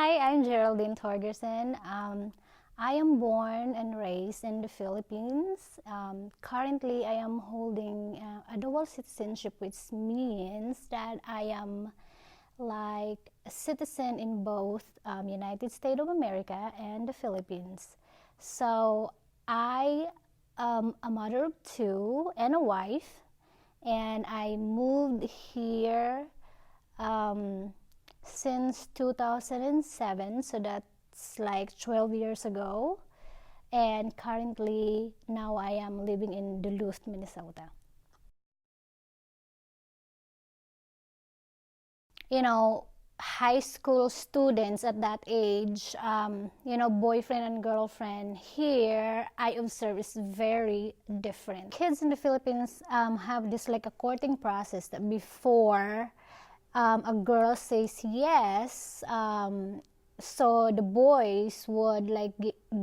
Hi, I'm Geraldine Torgerson. I am born and raised in the Philippines. Currently, I am holding a dual citizenship, which means that I am like a citizen in both United States of America and the Philippines. So I am a mother of two and a wife, and I moved here since 2007, so that's like 12 years ago. And currently, now I am living in Duluth, Minnesota. You know, high school students at that age, boyfriend and girlfriend, here I observe is very different. Kids in the Philippines have this like a courting process that before a girl says yes, so the boys would like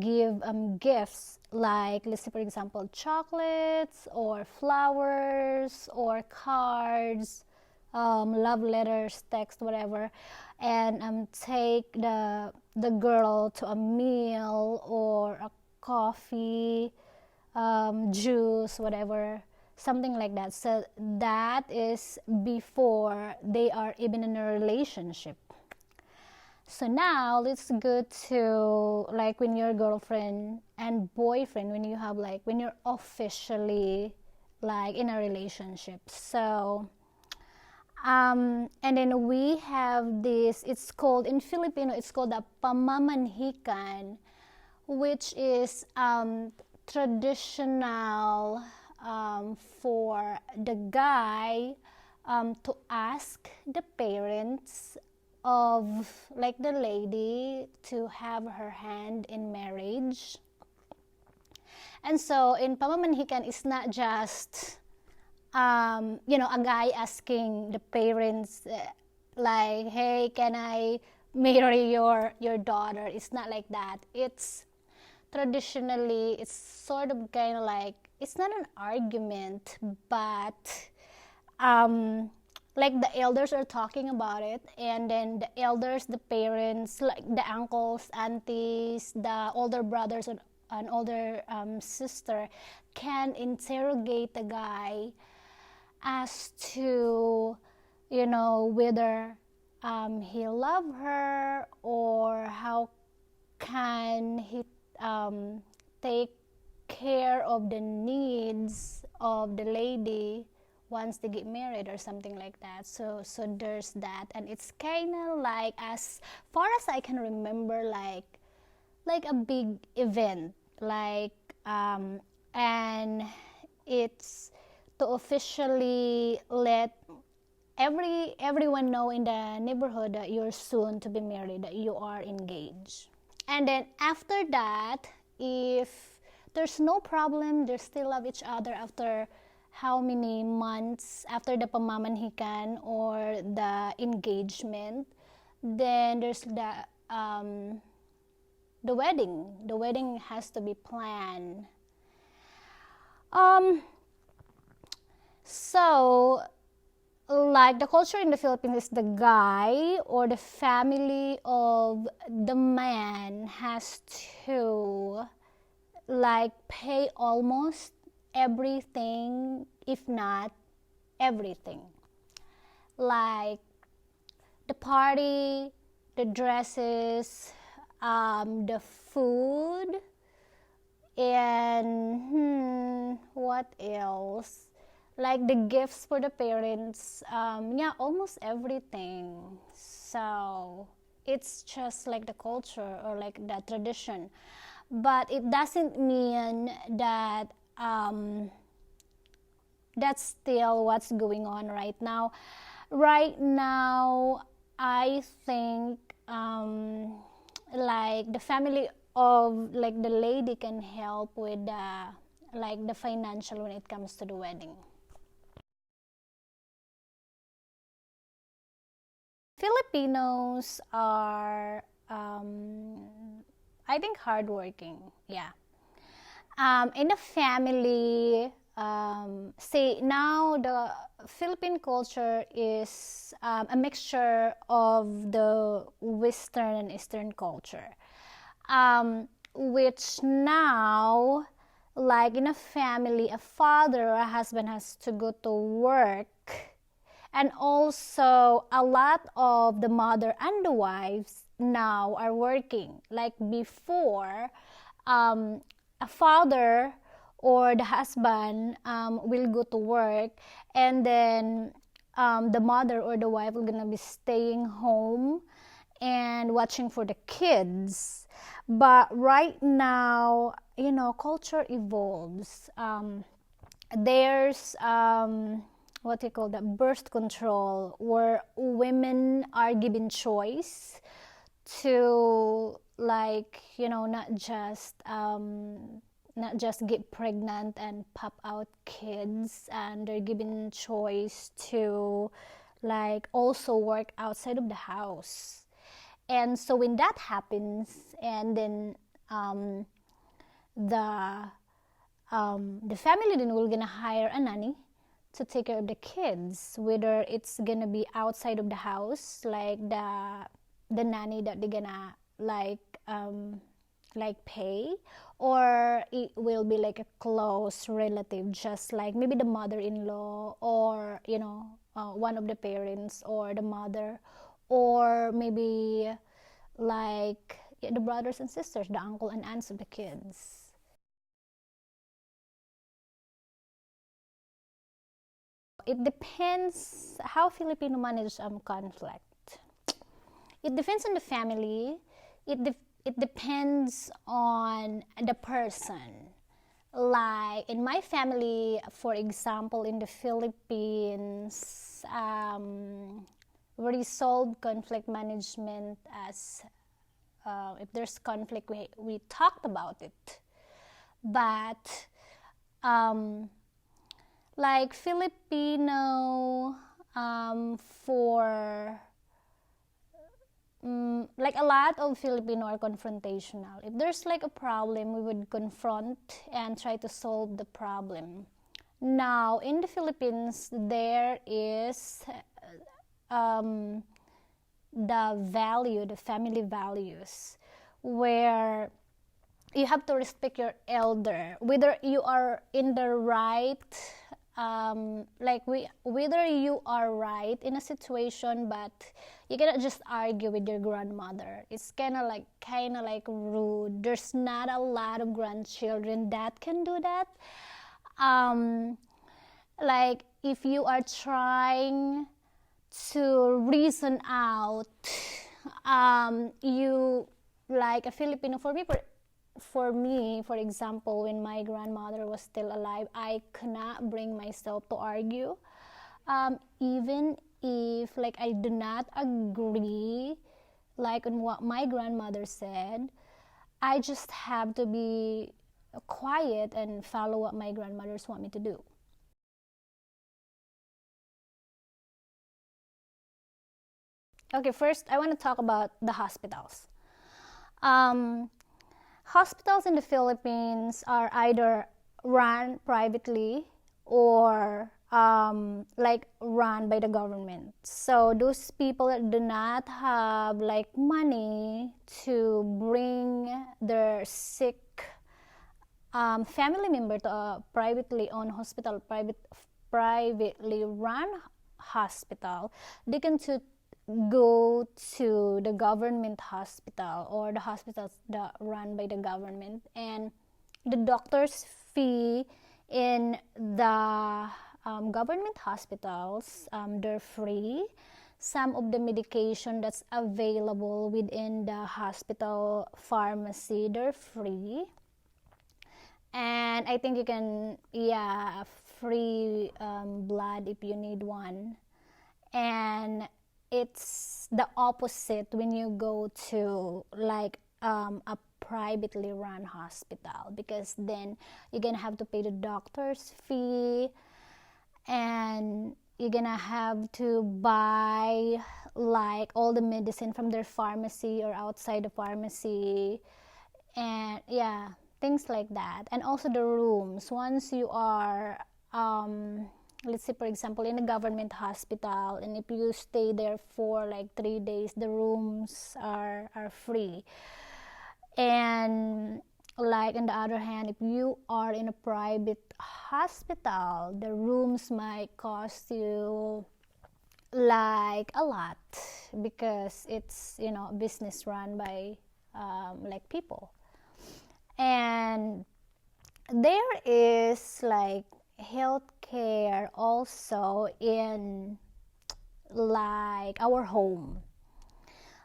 give gifts, like let's say for example chocolates or flowers or cards, love letters, text, whatever, and take the girl to a meal or a coffee, juice, whatever, something like that. So that is before they are even in a relationship. So now let's go to like when you're girlfriend and boyfriend, when you have like when you're officially like in a relationship. So and then we have this, it's called in Filipino, it's called the pamamanhikan, which is traditional for the guy to ask the parents of like the lady to have her hand in marriage. And so in pamamanhikan, it's not just a guy asking the parents like, hey, can I marry your daughter? It's not like that. It's traditionally, it's sort of kind of like, it's not an argument, but like the elders are talking about it, and then the elders, the parents, like the uncles, aunties, the older brothers and older sister can interrogate the guy as to, whether he love her, or how can he take care of the needs of the lady once they get married or something like that. So there's that, and it's kind of like, as far as I can remember, like a big event, like and it's to officially let everyone know in the neighborhood that you're soon to be married, that you are engaged. And then after that, if there's no problem, they still love each other after how many months after the pamamanhikan or the engagement, then there's the wedding. The wedding has to be planned. So like the culture in the Philippines is the guy or the family of the man has to like pay almost everything, if not everything, like the party, the dresses, the food, and what else, like the gifts for the parents, almost everything. So it's just like the culture or like the tradition, but it doesn't mean that that's still what's going on right now. Right now, I think like the family of like the lady can help with like the financial when it comes to the wedding. Filipinos are, I think, hardworking. Yeah. In the family, say now the Philippine culture is a mixture of the Western and Eastern culture, which now, like in a family, a father or a husband has to go to work, and also a lot of the mother and the wives now are working. Like before, a father or the husband will go to work, and then the mother or the wife will gonna be staying home and watching for the kids. But right now, culture evolves. There's what you call that, birth control, where women are given choice to, like, not just get pregnant and pop out kids, and they're given choice to, like, also work outside of the house. And so when that happens, and then the family then will gonna hire a nanny to take care of the kids, whether it's gonna be outside of the house, like the nanny that they're gonna like pay, or it will be like a close relative, just like maybe the mother-in-law, or one of the parents, or the mother, or maybe like the brothers and sisters, the uncle and aunts of the kids. It depends how Filipino manage conflict. It depends on the family. It depends on the person. Like in my family, for example, in the Philippines, we resolve conflict management as, if there's conflict, we talked about it. But like Filipino, for like a lot of Filipino are confrontational. If there's like a problem, we would confront and try to solve the problem. Now in the Philippines, there is the family values, where you have to respect your elder, whether you are in the right, whether you are right in a situation, but you cannot just argue with your grandmother. It's kind of like rude. There's not a lot of grandchildren that can do that. Like if you are trying to reason out, you, like a Filipino, for me, for example, when my grandmother was still alive, I could not bring myself to argue, even if like I do not agree like on what my grandmother said. I just have to be quiet and follow what my grandmothers want me to do. Okay, first I want to talk about the hospitals. Hospitals in the Philippines are either run privately or like run by the government. So those people that do not have like money to bring their sick family member to a privately owned hospital, privately run hospital, they can go to the government hospital, or the hospitals that run by the government, and the doctor's fee in the government hospitals, they're free. Some of the medication that's available within the hospital pharmacy, they're free. And I think you can, free blood if you need one. And it's the opposite when you go to like a privately run hospital, because then you're gonna have to pay the doctor's fee, and you're gonna have to buy like all the medicine from their pharmacy or outside the pharmacy. And things like that. And also the rooms. Once you are, let's say for example, in a government hospital, and if you stay there for like 3 days, the rooms are free. And like on the other hand, if you are in a private hospital, the rooms might cost you like a lot, because it's, you know, business run by like people. And there is like healthcare also in like our home.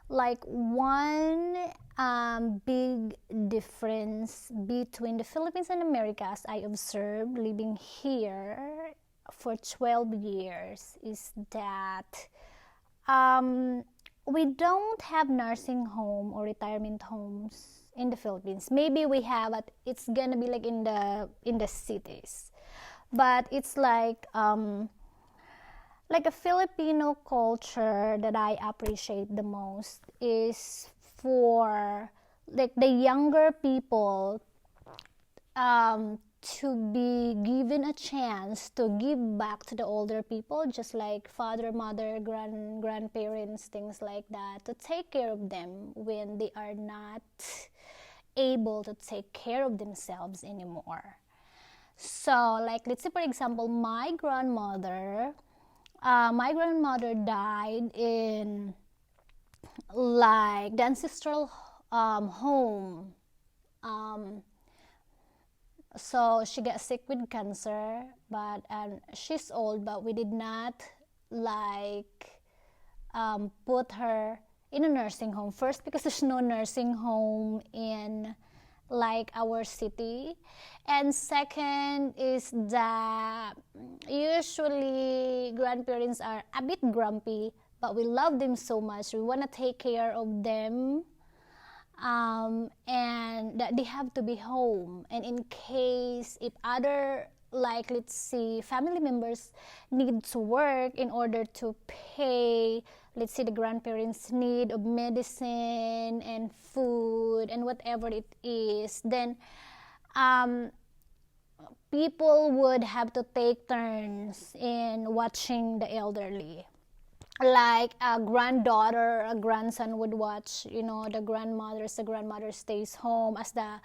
Like one big difference between the Philippines and America, as I observed living here for 12 years, is that we don't have nursing home or retirement homes in the Philippines. Maybe we have, but it's gonna be like in the cities. But it's like a Filipino culture that I appreciate the most is for like the younger people to be given a chance to give back to the older people, just like father, mother, grandparents, things like that, to take care of them when they are not able to take care of themselves anymore. So like, let's say for example, my grandmother died in like the ancestral home. So she got sick with cancer, but she's old, but we did not like put her in a nursing home. First, because there's no nursing home in like our city, and second is that usually grandparents are a bit grumpy, but we love them so much, we want to take care of them, and that they have to be home. And in case if other, like let's say family members need to work in order to pay, let's say the grandparents' need of medicine and food and whatever it is, then people would have to take turns in watching the elderly. Like a granddaughter, a grandson would watch, you know, the grandmother stays home as the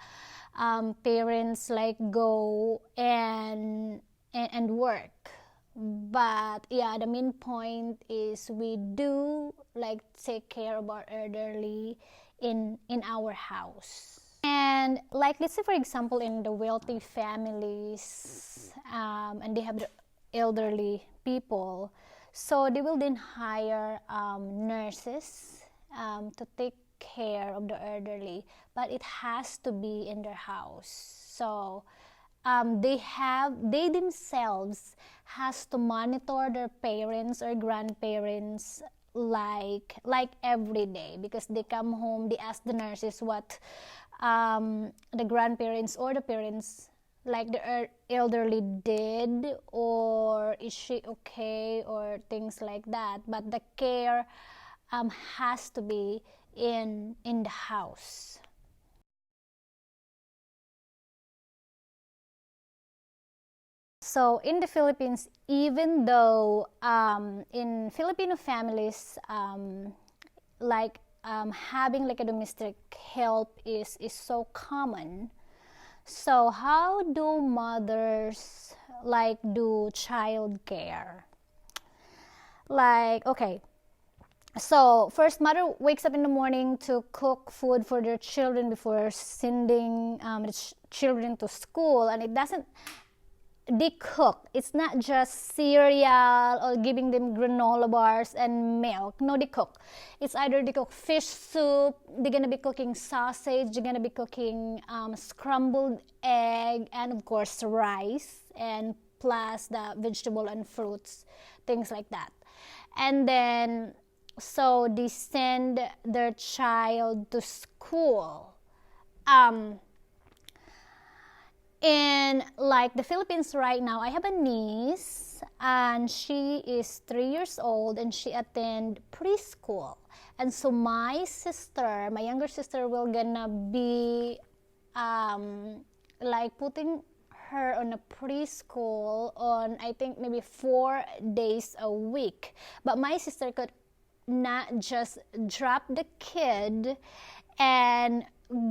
parents like go and work. But yeah, the main point is we do like take care of our elderly in our house. And like let's say for example in the wealthy families, and they have the elderly people, so they will then hire nurses to take care of the elderly, but it has to be in their house. So they themselves has to monitor their parents or grandparents like every day, because they come home, they ask the nurses what the grandparents or the parents, like the elderly, did, or is she okay, or things like that. But the care has to be in the house. So in the Philippines, even though in Filipino families, having like a domestic help is so common. So how do mothers like do childcare? Like, okay, so first, mother wakes up in the morning to cook food for their children before sending the children to school, and they cook. It's not just cereal or giving them granola bars and milk. No, they cook. It's either they cook fish soup, they're gonna be cooking sausage, they're gonna be cooking scrambled egg, and of course rice, and plus the vegetable and fruits, things like that. And then so they send their child to school. In like the Philippines right now, I have a niece, and she is 3 years old, and she attend preschool. And so my younger sister, will gonna be like putting her on a preschool on, I think, maybe 4 days a week. But my sister could not just drop the kid and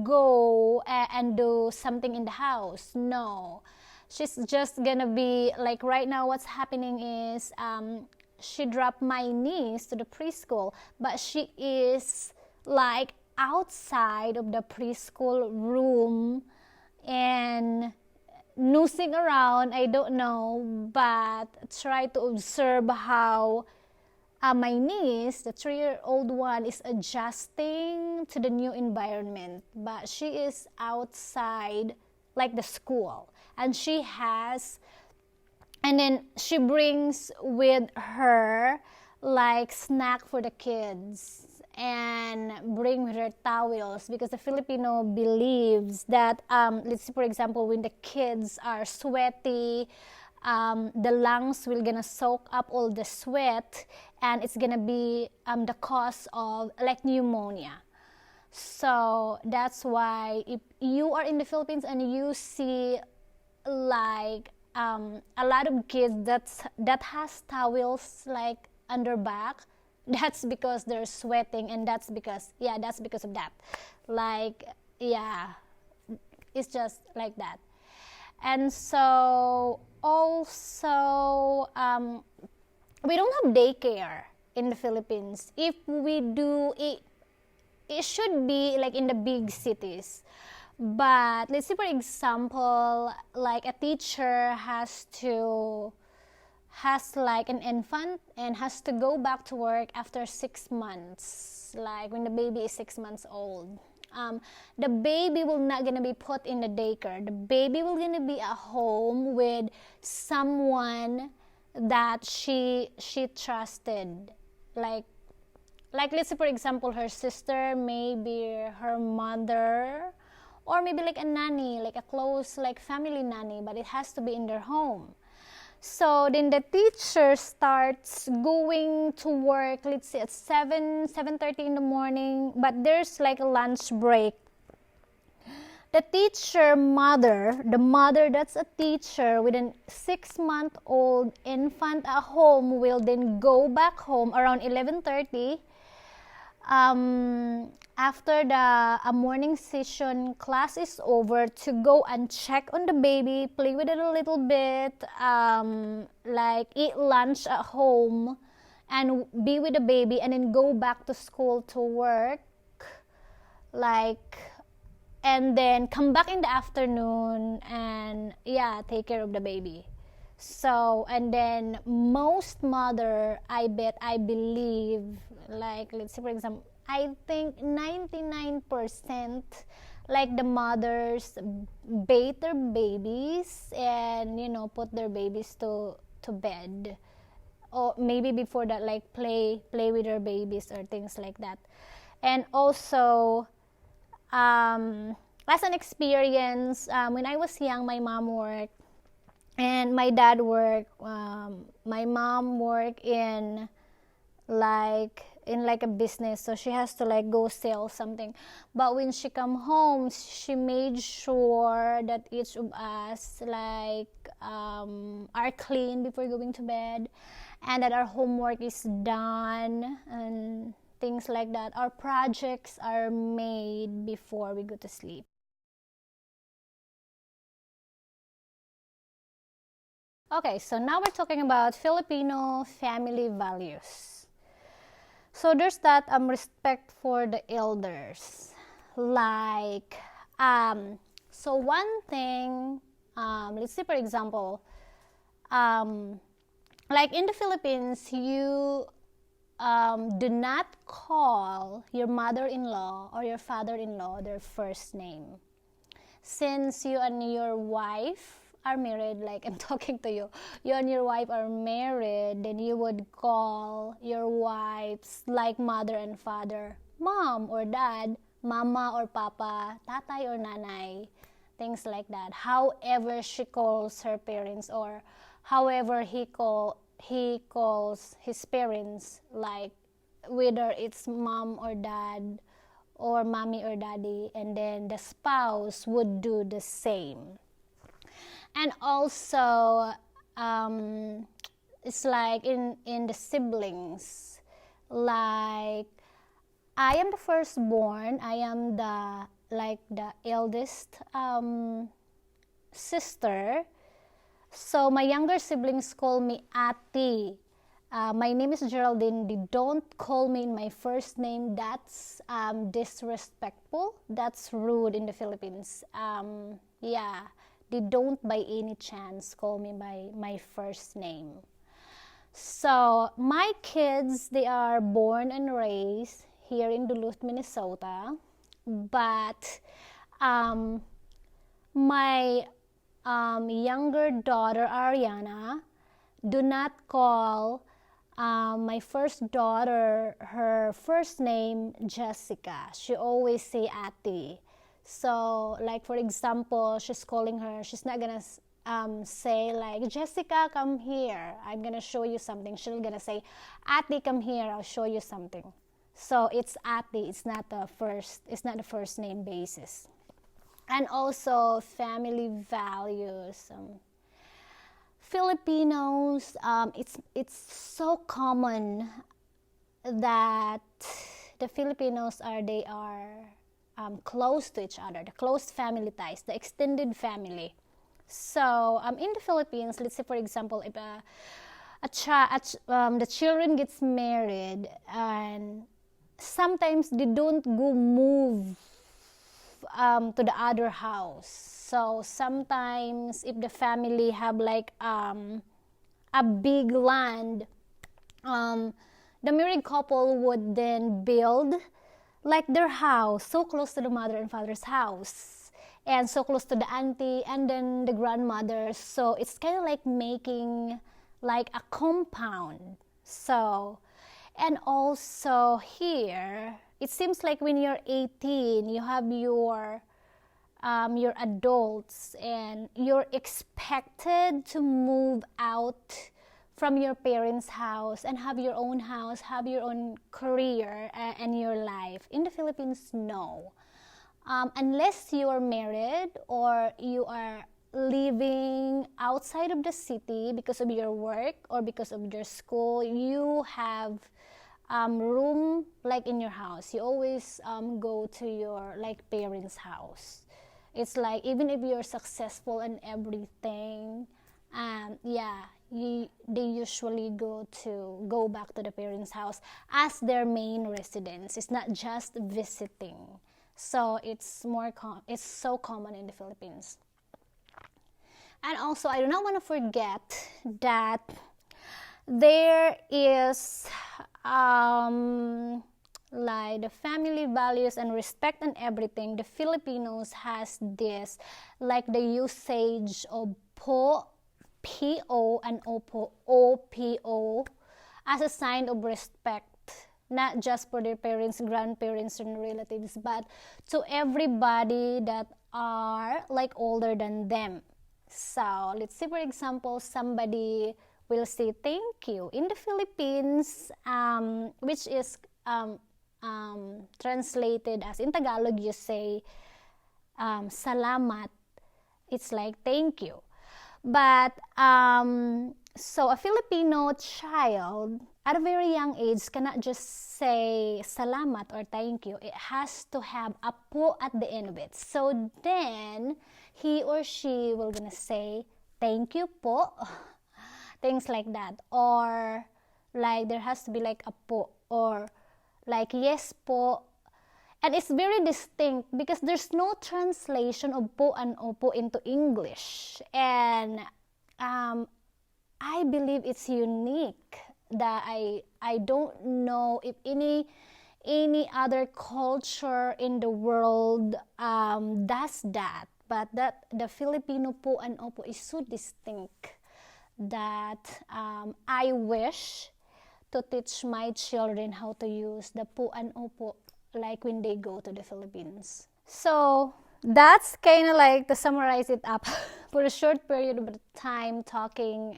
go and do something in the house. No, she's just gonna be like, right now what's happening is she dropped my niece to the preschool, but she is like outside of the preschool room and nosing around. I don't know, but try to observe how my niece, the 3-year-old one, is adjusting to the new environment. But she is outside like the school, and then she brings with her like snack for the kids and bring with her towels, because the Filipino believes that let's say, for example, when the kids are sweaty, the lungs will gonna soak up all the sweat, and it's gonna be the cause of like pneumonia. So that's why if you are in the Philippines and you see like a lot of kids that has towels like on their back, that's because they're sweating, and that's because of that. Like, yeah, it's just like that. And so also we don't have daycare in the Philippines. If we do, it should be like in the big cities. But let's say, for example, like a teacher has like an infant and has to go back to work after 6 months, like when the baby is 6 months old. The baby will not gonna be put in the daycare. The baby will gonna be at home with someone that she trusted, like let's say, for example, her sister, maybe her mother, or maybe like a nanny, like a close like family nanny, but it has to be in their home. So then the teacher starts going to work, let's say at 7:30 in the morning, but there's like a lunch break. The mother that's a teacher with a 6-month-old infant at home will then go back home around 11:30. After a morning session class is over, to go and check on the baby, play with it a little bit, like eat lunch at home and be with the baby, and then go back to school to work, like, and then come back in the afternoon and take care of the baby. So, and then most mother, I believe, like, let's say, for example, I think 99%, like, the mothers bathe their babies and, put their babies to bed. Or maybe before that, like, play with their babies or things like that. And also, as an experience, when I was young, my mom worked and my dad worked. My mom worked in a business, so she has to like go sell something. But when she come home, she made sure that each of us are clean before going to bed, and that our homework is done and things like that. Our projects are made before we go to sleep. Okay, so now we're talking about Filipino family values. So there's that respect for the elders. Like, so one thing, let's say, for example, like in the Philippines, you do not call your mother-in-law or your father-in-law their first name. Since you and your wife are married, like I'm talking to you, you and your wife are married, then you would call your wives like mother and father, mom or dad, mama or papa, tatay or nanay, things like that. However she calls her parents, or however he calls his parents, like whether it's mom or dad or mommy or daddy, and then the spouse would do the same. And also, it's like in the siblings, like I am the firstborn, I am the eldest sister. So my younger siblings call me Ati. My name is Geraldine. They don't call me in my first name. That's disrespectful. That's rude in the Philippines. Yeah, they don't by any chance call me by my first name. So my kids, they are born and raised here in Duluth, Minnesota. But my younger daughter, Ariana, do not call my first daughter her first name Jessica. She always say Ate. So like for example, she's calling her, she's not gonna say like, Jessica, come here, I'm gonna show you something. She's gonna say, Ate, come here, I'll show you something. So it's Ate, it's not the first name basis. And also family values. Filipinos, it's so common that the Filipinos are close to each other, the close family ties, the extended family. So in the Philippines, let's say for example, if the children gets married, and sometimes they don't go move to the other house. So sometimes if the family have like a big land, the married couple would then build like their house so close to the mother and father's house, and so close to the auntie and then the grandmother. So it's kind of like making like a compound. So, and also here, it seems like when you're 18, you have your adults, and you're expected to move out from your parents' house and have your own house, have your own career and your life. In the Philippines, no. Unless you are married or you are living outside of the city because of your work or because of your school, you have room like in your house. You always go to your like parents' house. It's like even if you're successful and everything, they usually go back to the parents' house as their main residence. It's not just visiting. So it's so common in the Philippines. And also, I do not want to forget that there is like the family values and respect and everything. The Filipinos has this, like the usage of po, P-O, and opo, O-P-O, as a sign of respect, not just for their parents, grandparents, and relatives, but to everybody that are like older than them. So let's say for example, somebody will say thank you. In the Philippines, which is translated as in Tagalog, you say salamat. It's like thank you. But so a Filipino child at a very young age cannot just say salamat or thank you. It has to have a po at the end of it. So then he or she will gonna say thank you po, things like that. Or like there has to be like a po, or like yes po. And it's very distinct because there's no translation of po and opo into English. And I believe it's unique that I don't know if any other culture in the world does that. But that the Filipino po and opo is so distinct that I wish to teach my children how to use the po and opo like when they go to the Philippines. So that's kind of like to summarize it up for a short period of time talking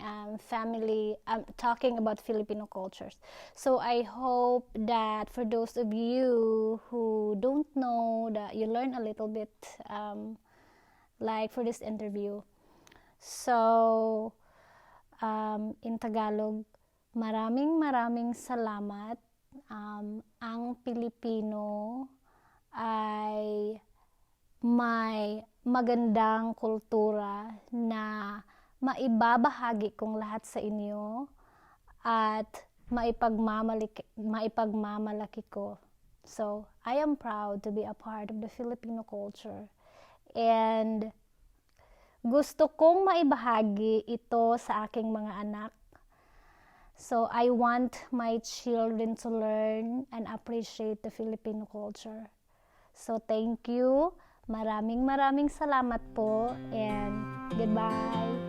talking about Filipino cultures. So I hope that for those of you who don't know, that you learn a little bit like for this interview. So in Tagalog, maraming salamat. Ang Pilipino ay may magandang kultura na maibabahagi kong lahat sa inyo at maipagmamalaki ko. So, I am proud to be a part of the Filipino culture. And gusto kong maibahagi ito sa aking mga anak. So, I want my children to learn and appreciate the Filipino culture. So, thank you. Maraming salamat po and goodbye.